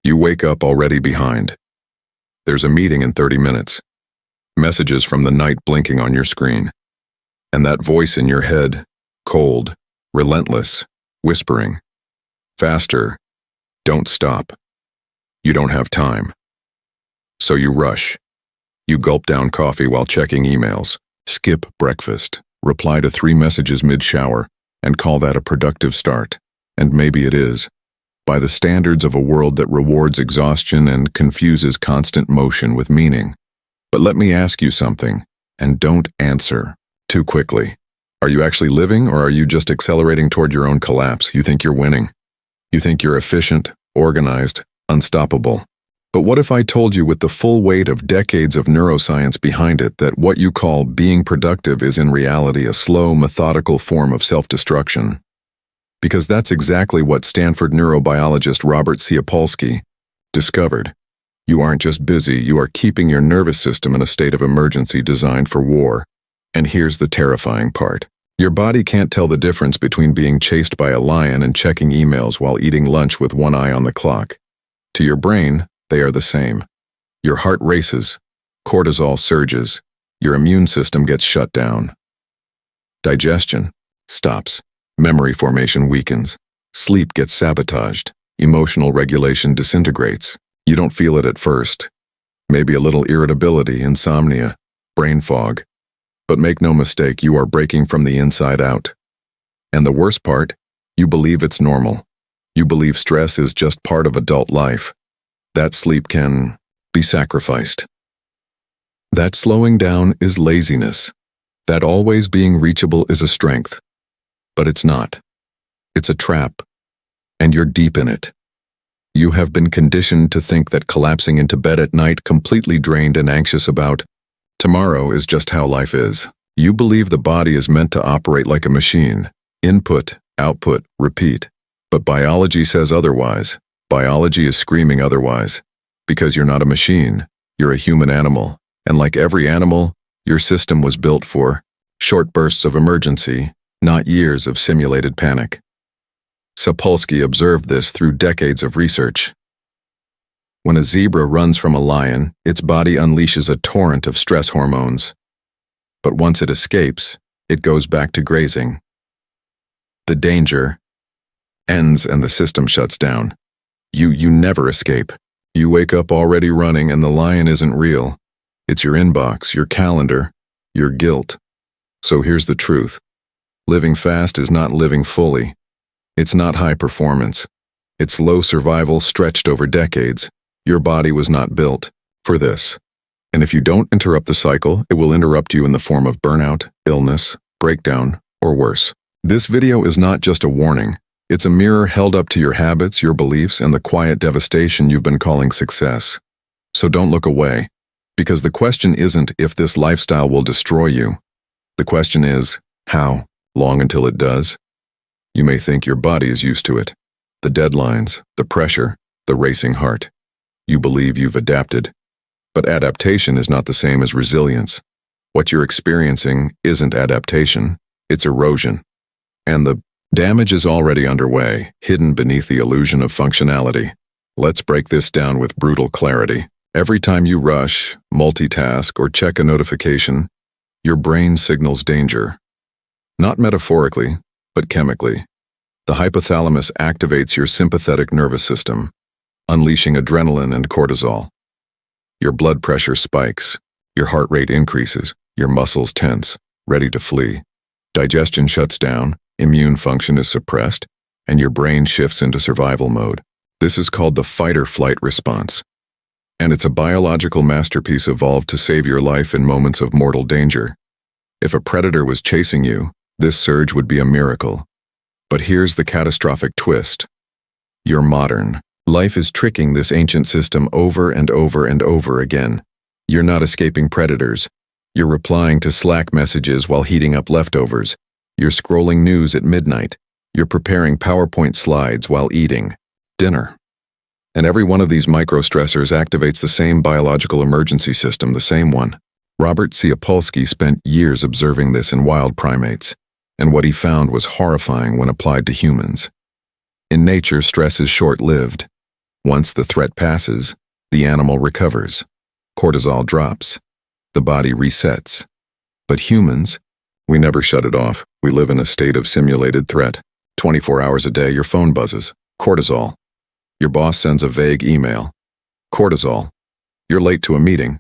You wake up already behind. There's a meeting in 30 minutes. Messages from the night blinking on your screen. And that voice in your head, cold, relentless, whispering. Faster. Don't stop. You don't have time. So you rush. You gulp down coffee while checking emails, skip breakfast, reply to 3 messages mid-shower, and call that a productive start. And maybe it is, by the standards of a world that rewards exhaustion and confuses constant motion with meaning. But let me ask you something, and don't answer too quickly. Are you actually living, or are you just accelerating toward your own collapse? You think you're winning. You think you're efficient, organized, unstoppable. But what if I told you with the full weight of decades of neuroscience behind it that what you call being productive is in reality a slow, methodical form of self-destruction? Because that's exactly what Stanford neurobiologist Robert Sapolsky discovered. You aren't just busy, you are keeping your nervous system in a state of emergency designed for war. And here's the terrifying part. Your body can't tell the difference between being chased by a lion and checking emails while eating lunch with one eye on the clock. To your brain, they are the same. Your heart races, cortisol surges, your immune system gets shut down. Digestion stops, memory formation weakens, sleep gets sabotaged, emotional regulation disintegrates. You don't feel it at first. Maybe a little irritability, insomnia, brain fog. But make no mistake, you are breaking from the inside out. And the worst part, you believe it's normal. You believe stress is just part of adult life. That sleep can be sacrificed. That slowing down is laziness. That always being reachable is a strength. But it's not. It's a trap. And you're deep in it. You have been conditioned to think that collapsing into bed at night completely drained and anxious about tomorrow is just how life is. You believe the body is meant to operate like a machine. Input, output, repeat. But biology says otherwise. Biology is screaming otherwise. Because you're not a machine, you're a human animal. And like every animal, your system was built for short bursts of emergency, not years of simulated panic. Sapolsky observed this through decades of research. When a zebra runs from a lion, its body unleashes a torrent of stress hormones. But once it escapes, it goes back to grazing. The danger ends and the system shuts down. You never escape. You wake up already running and the lion isn't real. It's your inbox, your calendar, your guilt. So here's the truth. Living fast is not living fully. It's not high performance. It's low survival stretched over decades. Your body was not built for this. And if you don't interrupt the cycle, it will interrupt you in the form of burnout, illness, breakdown, or worse. This video is not just a warning. It's a mirror held up to your habits, your beliefs, and the quiet devastation you've been calling success. So don't look away. Because the question isn't if this lifestyle will destroy you. The question is, how long until it does? You may think your body is used to it. The deadlines, the pressure, the racing heart. You believe you've adapted. But adaptation is not the same as resilience. What you're experiencing isn't adaptation, it's erosion. And the damage is already underway, hidden beneath the illusion of functionality. Let's break this down with brutal clarity. Every time you rush, multitask, or check a notification, your brain signals danger. Not metaphorically, but chemically. The hypothalamus activates your sympathetic nervous system, unleashing adrenaline and cortisol. Your blood pressure spikes, your heart rate increases, your muscles tense, ready to flee. Digestion shuts down, immune function is suppressed, and your brain shifts into survival mode. This is called the fight-or-flight response. And it's a biological masterpiece evolved to save your life in moments of mortal danger. If a predator was chasing you, this surge would be a miracle. But here's the catastrophic twist. You're modern. Life is tricking this ancient system over and over and over again. You're not escaping predators. You're replying to Slack messages while heating up leftovers. You're scrolling news at midnight. You're preparing PowerPoint slides while eating dinner. And every one of these micro-stressors activates the same biological emergency system, the same one. Robert Sapolsky spent years observing this in wild primates, and what he found was horrifying when applied to humans. In nature, stress is short-lived. Once the threat passes, the animal recovers. Cortisol drops. The body resets. But humans, we never shut it off. We live in a state of simulated threat. 24 hours a day, your phone buzzes. Cortisol. Your boss sends a vague email. Cortisol. You're late to a meeting.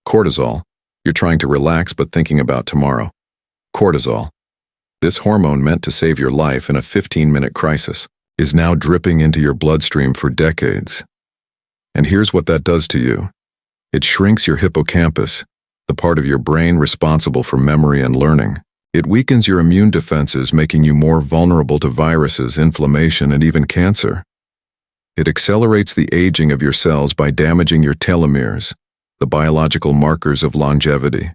Cortisol. You're trying to relax but thinking about tomorrow. Cortisol. This hormone meant to save your life in a 15-minute crisis is now dripping into your bloodstream for decades. And here's what that does to you. It shrinks your hippocampus, the part of your brain responsible for memory and learning. It weakens your immune defenses, making you more vulnerable to viruses, inflammation, and even cancer. It accelerates the aging of your cells by damaging your telomeres, the biological markers of longevity.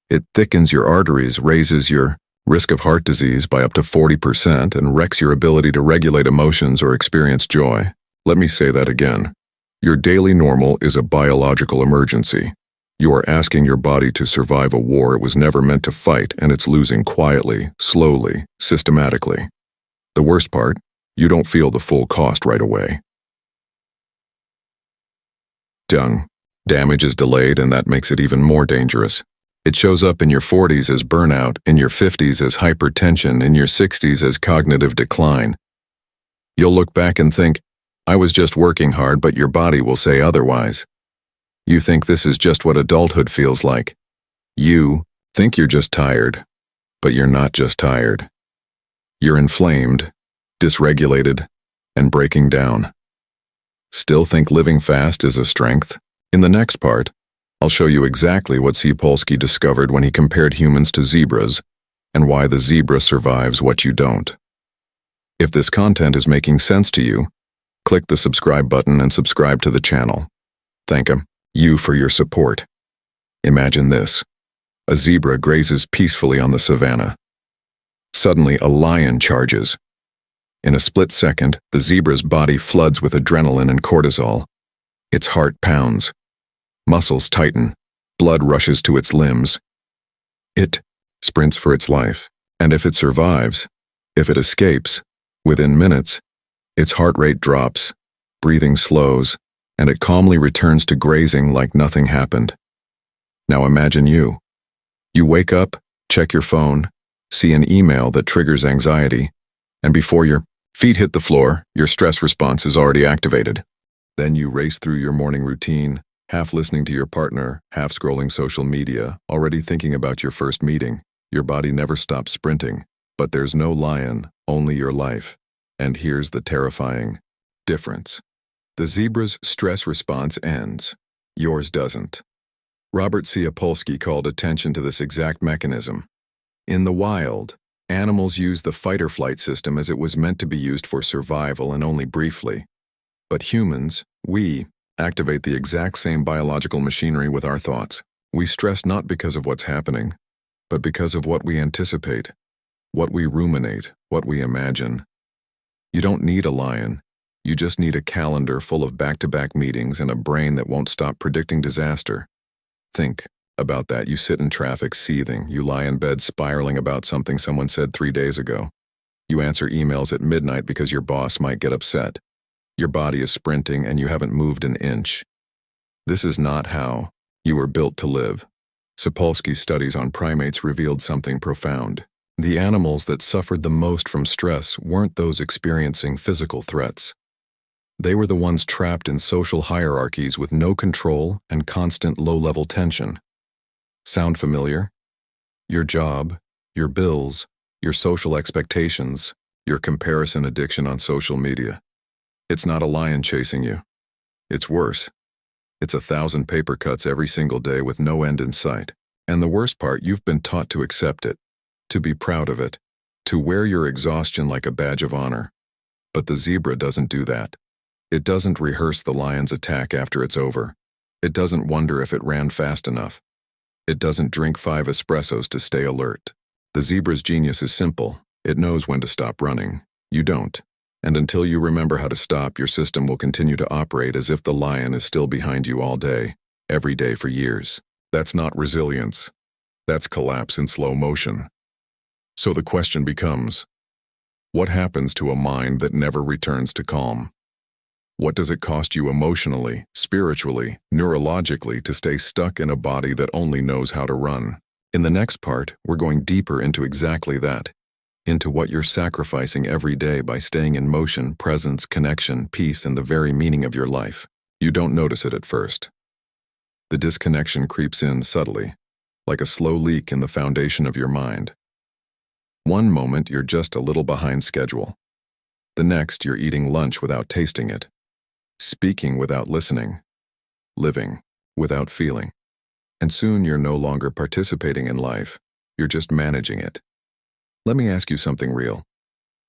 It thickens your arteries, raises your risk of heart disease by up to 40%, and wrecks your ability to regulate emotions or experience joy. Let me say that again. Your daily normal is a biological emergency. You are asking your body to survive a war it was never meant to fight, and it's losing quietly, slowly, systematically. The worst part, you don't feel the full cost right away. Jung. Damage is delayed, and that makes it even more dangerous. It shows up in your 40s as burnout, in your 50s as hypertension, in your 60s as cognitive decline. You'll look back and think, I was just working hard, but your body will say otherwise. You think this is just what adulthood feels like. You think you're just tired, but you're not just tired. You're inflamed, dysregulated, and breaking down. Still think living fast is a strength? In the next part, I'll show you exactly what Sapolsky discovered when he compared humans to zebras and why the zebra survives what you don't. If this content is making sense to you, click the subscribe button and subscribe to the channel. Thank you for your support. Imagine this. A zebra grazes peacefully on the savannah. Suddenly, a lion charges. In a split second, the zebra's body floods with adrenaline and cortisol. Its heart pounds. Muscles tighten. Blood rushes to its limbs. It sprints for its life. And if it survives, if it escapes, within minutes, its heart rate drops, breathing slows, and it calmly returns to grazing like nothing happened. Now imagine you. You wake up, check your phone, see an email that triggers anxiety, and before your feet hit the floor, your stress response is already activated. Then you race through your morning routine, half listening to your partner, half scrolling social media, already thinking about your first meeting. Your body never stops sprinting, but there's no lion, only your life. And here's the terrifying difference. The zebra's stress response ends. Yours doesn't. Robert Sapolsky called attention to this exact mechanism. In the wild, animals use the fight-or-flight system as it was meant to be used for survival and only briefly. But humans, we, activate the exact same biological machinery with our thoughts. We stress not because of what's happening, but because of what we anticipate, what we ruminate, what we imagine. You don't need a lion. You just need a calendar full of back-to-back meetings and a brain that won't stop predicting disaster. Think about that. You sit in traffic seething. You lie in bed spiraling about something someone said 3 days ago. You answer emails at midnight because your boss might get upset. Your body is sprinting and you haven't moved an inch. This is not how you were built to live. Sapolsky's studies on primates revealed something profound. The animals that suffered the most from stress weren't those experiencing physical threats. They were the ones trapped in social hierarchies with no control and constant low-level tension. Sound familiar? Your job, your bills, your social expectations, your comparison addiction on social media. It's not a lion chasing you. It's worse. It's 1,000 paper cuts every single day with no end in sight. And the worst part, you've been taught to accept it, to be proud of it, to wear your exhaustion like a badge of honor. But the zebra doesn't do that. It doesn't rehearse the lion's attack after it's over. It doesn't wonder if it ran fast enough. It doesn't drink 5 espressos to stay alert. The zebra's genius is simple. It knows when to stop running. You don't. And until you remember how to stop, your system will continue to operate as if the lion is still behind you all day, every day for years. That's not resilience. That's collapse in slow motion. So the question becomes, what happens to a mind that never returns to calm? What does it cost you emotionally, spiritually, neurologically to stay stuck in a body that only knows how to run? In the next part, we're going deeper into exactly that, into what you're sacrificing every day by staying in motion, presence, connection, peace, and the very meaning of your life. You don't notice it at first. The disconnection creeps in subtly, like a slow leak in the foundation of your mind. One moment, you're just a little behind schedule. The next, you're eating lunch without tasting it, speaking without listening, living without feeling. And soon you're no longer participating in life, you're just managing it. Let me ask you something real.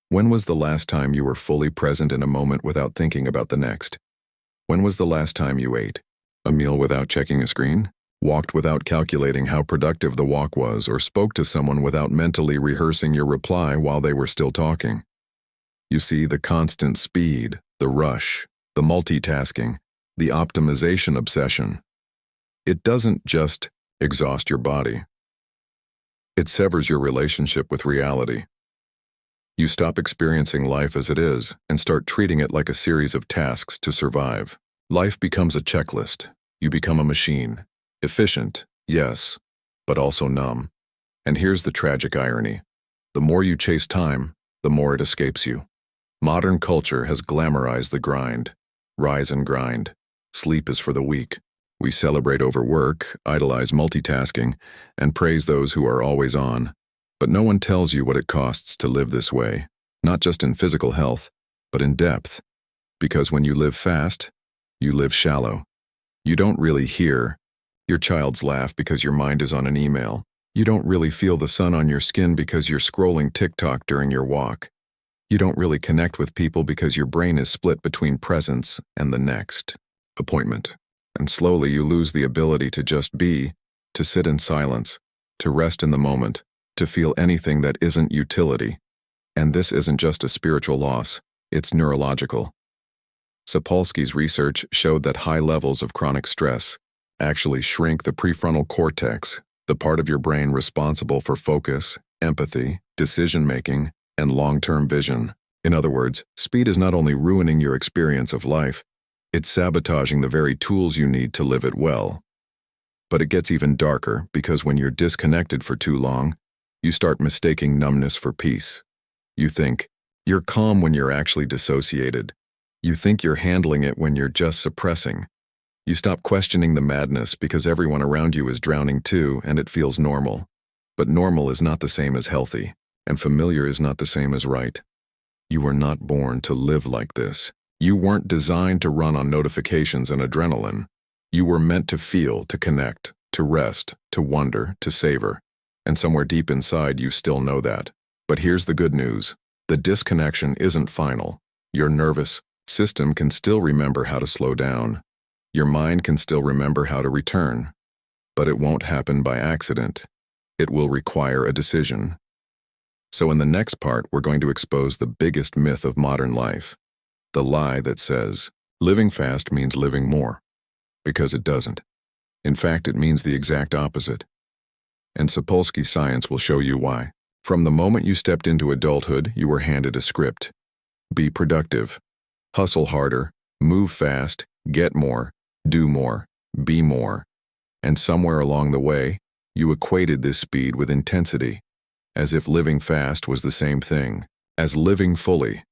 When was the last time you were fully present in a moment without thinking about the next? When was the last time you ate a meal without checking a screen, walked without calculating how productive the walk was, or spoke to someone without mentally rehearsing your reply while they were still talking? You see, the constant speed, the rush, the multitasking, the optimization obsession, it doesn't just exhaust your body. It severs your relationship with reality. You stop experiencing life as it is and start treating it like a series of tasks to survive. Life becomes a checklist. You become a machine. Efficient, yes, but also numb. And here's the tragic irony. The more you chase time, the more it escapes you. Modern culture has glamorized the grind. Rise and grind. Sleep is for the weak. We celebrate overwork, idolize multitasking, and praise those who are always on. But no one tells you what it costs to live this way, not just in physical health, but in depth. Because when you live fast, you live shallow. You don't really hear your child's laugh because your mind is on an email. You don't really feel the sun on your skin because you're scrolling TikTok during your walk. You don't really connect with people because your brain is split between presence and the next appointment. And slowly you lose the ability to just be, to sit in silence, to rest in the moment, to feel anything that isn't utility. And this isn't just a spiritual loss, it's neurological. Sapolsky's research showed that high levels of chronic stress actually shrink the prefrontal cortex, the part of your brain responsible for focus, empathy, decision-making, and long-term vision. In other words, speed is not only ruining your experience of life, it's sabotaging the very tools you need to live it well. But it gets even darker because when you're disconnected for too long, you start mistaking numbness for peace. You think you're calm when you're actually dissociated. You think you're handling it when you're just suppressing. You stop questioning the madness because everyone around you is drowning too and it feels normal. But normal is not the same as healthy, and familiar is not the same as right. You were not born to live like this. You weren't designed to run on notifications and adrenaline. You were meant to feel, to connect, to rest, to wonder, to savor. And somewhere deep inside you still know that. But here's the good news. The disconnection isn't final. Your nervous system can still remember how to slow down. Your mind can still remember how to return. But it won't happen by accident. It will require a decision. So in the next part, we're going to expose the biggest myth of modern life. The lie that says, living fast means living more. Because it doesn't. In fact, it means the exact opposite. And Sapolsky science will show you why. From the moment you stepped into adulthood, you were handed a script. Be productive. Hustle harder. Move fast. Get more. Do more. Be more. And somewhere along the way, you equated this speed with intensity, as if living fast was the same thing as living fully.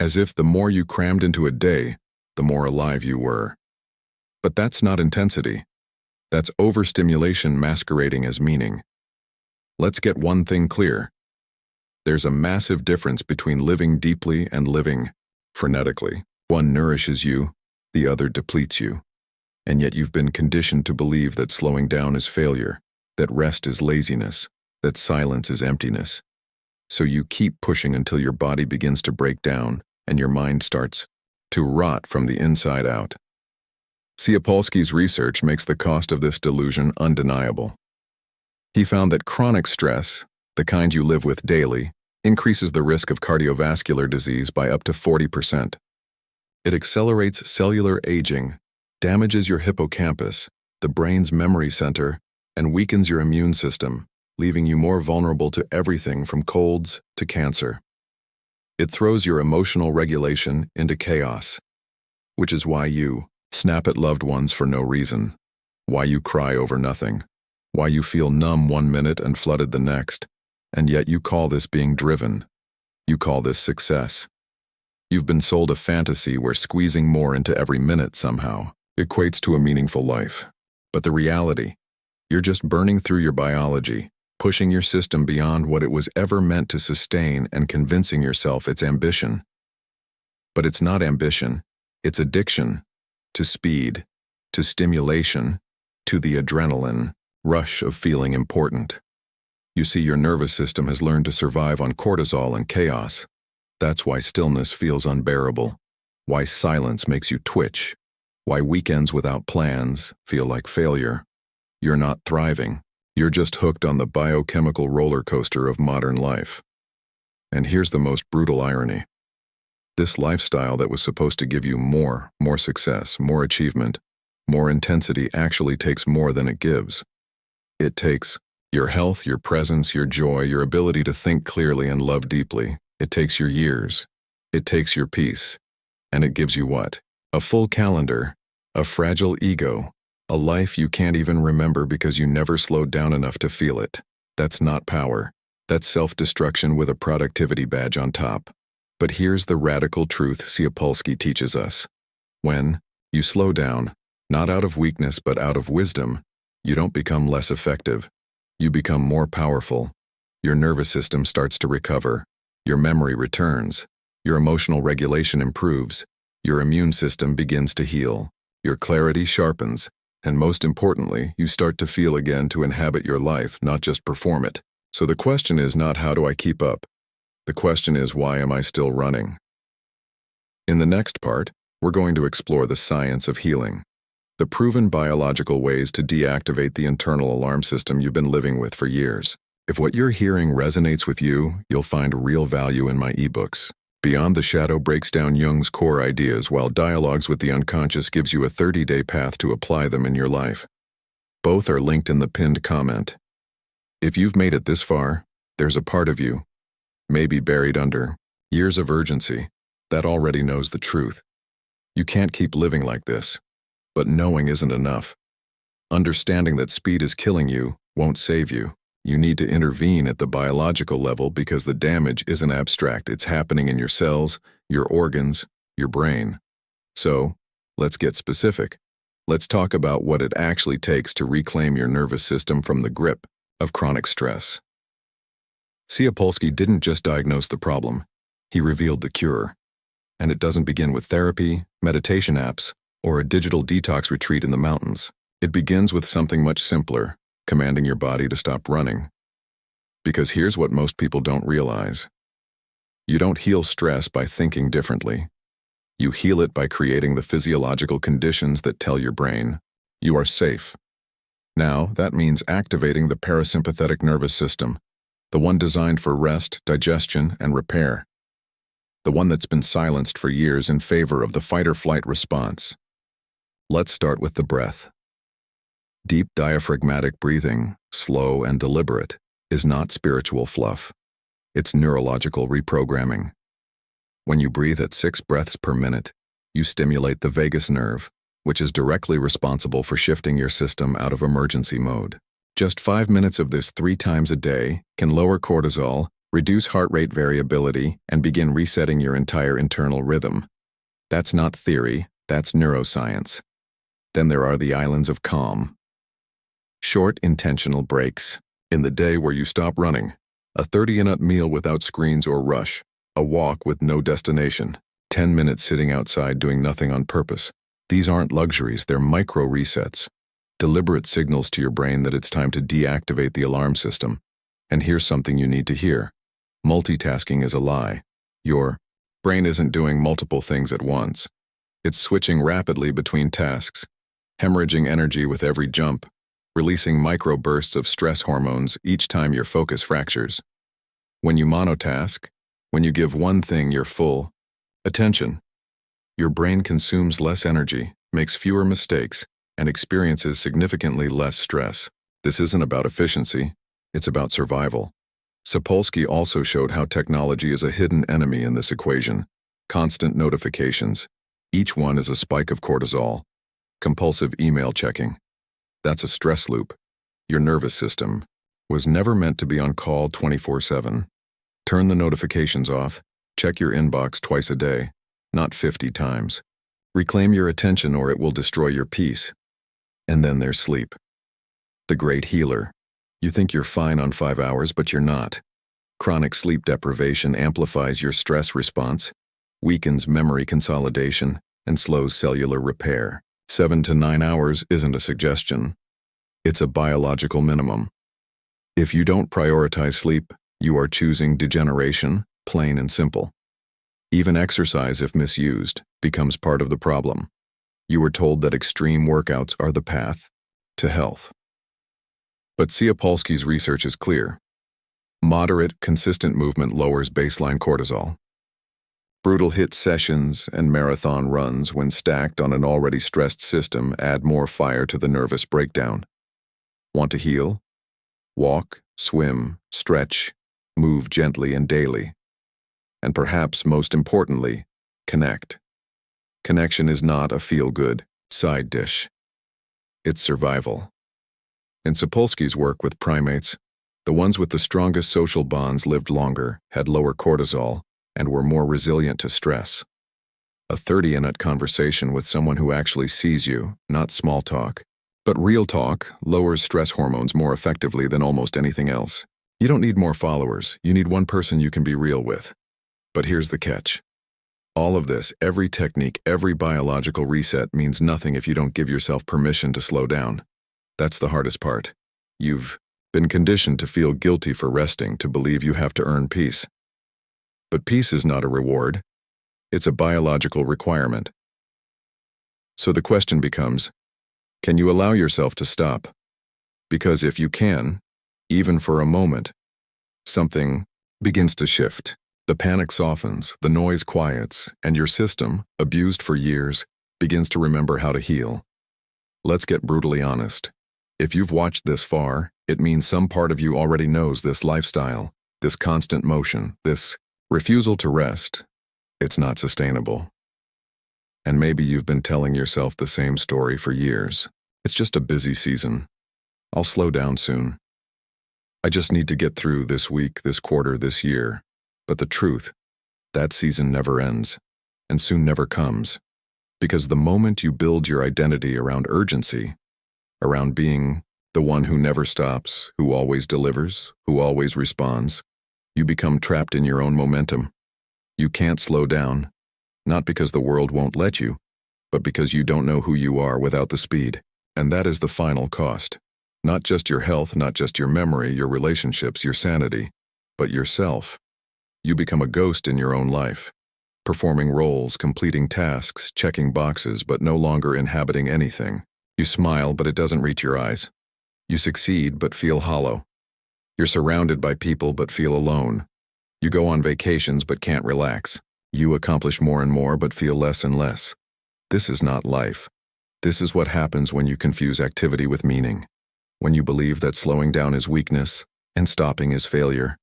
As if the more you crammed into a day, the more alive you were. But that's not intensity. That's overstimulation masquerading as meaning. Let's get one thing clear. There's a massive difference between living deeply and living frenetically. One nourishes you, the other depletes you. And yet you've been conditioned to believe that slowing down is failure, that rest is laziness, that silence is emptiness. So you keep pushing until your body begins to break down and your mind starts to rot from the inside out. Sapolsky's research makes the cost of this delusion undeniable. He found that chronic stress, the kind you live with daily, increases the risk of cardiovascular disease by up to 40%. It accelerates cellular aging, damages your hippocampus, the brain's memory center, and weakens your immune system, leaving you more vulnerable to everything from colds to cancer. It throws your emotional regulation into chaos. which is why you snap at loved ones for no reason, why you cry over nothing, why you feel numb 1 minute and flooded the next, and yet you call this being driven. You call this success. You've been sold a fantasy where squeezing more into every minute somehow equates to a meaningful life. But the reality, you're just burning through your biology, pushing your system beyond what it was ever meant to sustain and convincing yourself it's ambition. But it's not ambition, it's addiction to speed, to stimulation, to the adrenaline rush of feeling important. You see, your nervous system has learned to survive on cortisol and chaos. That's why stillness feels unbearable, why silence makes you twitch, why weekends without plans feel like failure. You're not thriving. You're just hooked on the biochemical roller coaster of modern life. And here's the most brutal irony. This lifestyle that was supposed to give you more success, more achievement, more intensity actually takes more than it gives. It takes your health, your presence, your joy, your ability to think clearly and love deeply. It takes your years. It takes your peace. And it gives you what? A full calendar, a fragile ego, a life you can't even remember because you never slowed down enough to feel it. That's not power. That's self-destruction with a productivity badge on top. But here's the radical truth Seneca teaches us. When you slow down, not out of weakness but out of wisdom, you don't become less effective. You become more powerful. Your nervous system starts to recover. Your memory returns. Your emotional regulation improves. Your immune system begins to heal. Your clarity sharpens. And most importantly, you start to feel again, to inhabit your life, not just perform it. So the question is not how do I keep up? The question is why am I still running? In the next part, we're going to explore the science of healing. The proven biological ways to deactivate the internal alarm system you've been living with for years. If what you're hearing resonates with you, you'll find real value in my ebooks. Beyond the Shadow breaks down Jung's core ideas, while Dialogues with the Unconscious gives you a 30-day path to apply them in your life. Both are linked in the pinned comment. If you've made it this far, there's a part of you, maybe buried under years of urgency, that already knows the truth. You can't keep living like this. But knowing isn't enough. Understanding that speed is killing you won't save you. You need to intervene at the biological level because the damage isn't abstract. It's happening in your cells, your organs, your brain. So, let's get specific. Let's talk about what it actually takes to reclaim your nervous system from the grip of chronic stress. Seneca didn't just diagnose the problem, he revealed the cure. And it doesn't begin with therapy, meditation apps, or a digital detox retreat in the mountains. It begins with something much simpler, commanding your body to stop running. Because here's what most people don't realize. You don't heal stress by thinking differently. You heal it by creating the physiological conditions that tell your brain, you are safe. Now, that means activating the parasympathetic nervous system, the one designed for rest, digestion, and repair. The one that's been silenced for years in favor of the fight-or-flight response. Let's start with the breath. Deep diaphragmatic breathing, slow and deliberate, is not spiritual fluff. It's neurological reprogramming. When you breathe at 6 breaths per minute, you stimulate the vagus nerve, which is directly responsible for shifting your system out of emergency mode. Just 5 minutes of this 3 times a day can lower cortisol, reduce heart rate variability, and begin resetting your entire internal rhythm. That's not theory, that's neuroscience. Then there are the islands of calm. Short, intentional breaks. In the day where you stop running, a 30-minute meal without screens or rush, a walk with no destination, 10 minutes sitting outside doing nothing on purpose. These aren't luxuries, they're micro resets. Deliberate signals to your brain that it's time to deactivate the alarm system. And here's something you need to hear. Multitasking is a lie. Your brain isn't doing multiple things at once. It's switching rapidly between tasks, hemorrhaging energy with every jump, releasing microbursts of stress hormones each time your focus fractures. When you monotask, when you give one thing your full attention, your brain consumes less energy, makes fewer mistakes, and experiences significantly less stress. This isn't about efficiency, it's about survival. Sapolsky also showed how technology is a hidden enemy in this equation. Constant notifications, Each one is a spike of cortisol. Compulsive email checking. That's a stress loop. Your nervous system was never meant to be on call 24/7. Turn the notifications off. Check your inbox twice a day, not 50 times. Reclaim your attention or it will destroy your peace. And then there's sleep. The great healer. You think you're fine on 5 hours, but you're not. Chronic sleep deprivation amplifies your stress response, weakens memory consolidation, and slows cellular repair. 7 to 9 hours isn't a suggestion. It's a biological minimum. If you don't prioritize sleep, you are choosing degeneration, plain and simple. Even exercise, if misused, becomes part of the problem. You were told that extreme workouts are the path to health. But Tsiopolsky's research is clear. Moderate, consistent movement lowers baseline cortisol. Brutal HIIT sessions and marathon runs, when stacked on an already stressed system, add more fire to the nervous breakdown. Want to heal? Walk, swim, stretch, move gently and daily. And perhaps most importantly, connect. Connection is not a feel-good side dish. It's survival. In Sapolsky's work with primates, the ones with the strongest social bonds lived longer, had lower cortisol, and were more resilient to stress. A 30-minute conversation with someone who actually sees you, not small talk, but real talk, lowers stress hormones more effectively than almost anything else. You don't need more followers, you need one person you can be real with. But here's the catch. All of this, every technique, every biological reset means nothing if you don't give yourself permission to slow down. That's the hardest part. You've been conditioned to feel guilty for resting, to believe you have to earn peace. But peace is not a reward. It's a biological requirement. So the question becomes, can you allow yourself to stop? Because if you can, even for a moment, something begins to shift. The panic softens, the noise quiets, and your system, abused for years, begins to remember how to heal. Let's get brutally honest. If you've watched this far, it means some part of you already knows this lifestyle, this constant motion, this refusal to rest. It's not sustainable. And maybe you've been telling yourself the same story for years. It's just a busy season. I'll slow down soon. I just need to get through this week, this quarter, this year. But the truth, that season never ends, and soon never comes. Because the moment you build your identity around urgency, around being the one who never stops, who always delivers, who always responds, you become trapped in your own momentum. You can't slow down, not because the world won't let you, but because you don't know who you are without the speed. And that is the final cost. Not just your health, not just your memory, your relationships, your sanity, but yourself. You become a ghost in your own life, performing roles, completing tasks, checking boxes, but no longer inhabiting anything. You smile, but it doesn't reach your eyes. You succeed, but feel hollow. You're surrounded by people, but feel alone. You go on vacations, but can't relax. You accomplish more and more, but feel less and less. This is not life. This is what happens when you confuse activity with meaning. When you believe that slowing down is weakness and stopping is failure.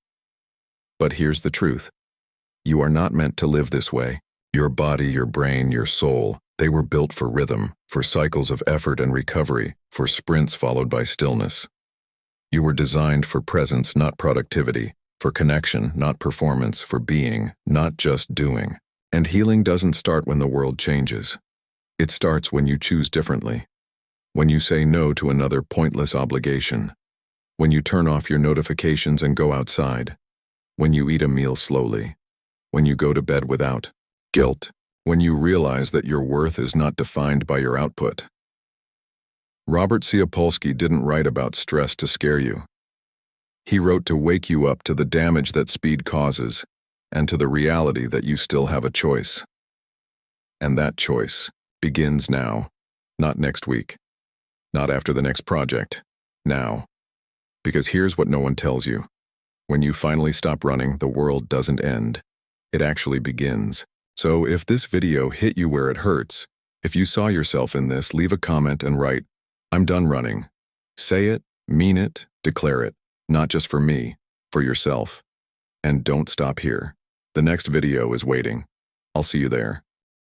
But here's the truth. You are not meant to live this way. Your body, your brain, your soul, they were built for rhythm, for cycles of effort and recovery, for sprints followed by stillness. You were designed for presence, not productivity, for connection, not performance, for being, not just doing. And healing doesn't start when the world changes. It starts when you choose differently. When you say no to another pointless obligation. When you turn off your notifications and go outside. When you eat a meal slowly. When you go to bed without guilt. When you realize that your worth is not defined by your output. Robert Tsiopolsky didn't write about stress to scare you. He wrote to wake you up to the damage that speed causes and to the reality that you still have a choice. And that choice begins now, not next week, not after the next project, now. Because here's what no one tells you. When you finally stop running, the world doesn't end. It actually begins. So if this video hit you where it hurts, if you saw yourself in this, leave a comment and write, "I'm done running." Say it, mean it, declare it, not just for me, for yourself. And don't stop here. The next video is waiting. I'll see you there.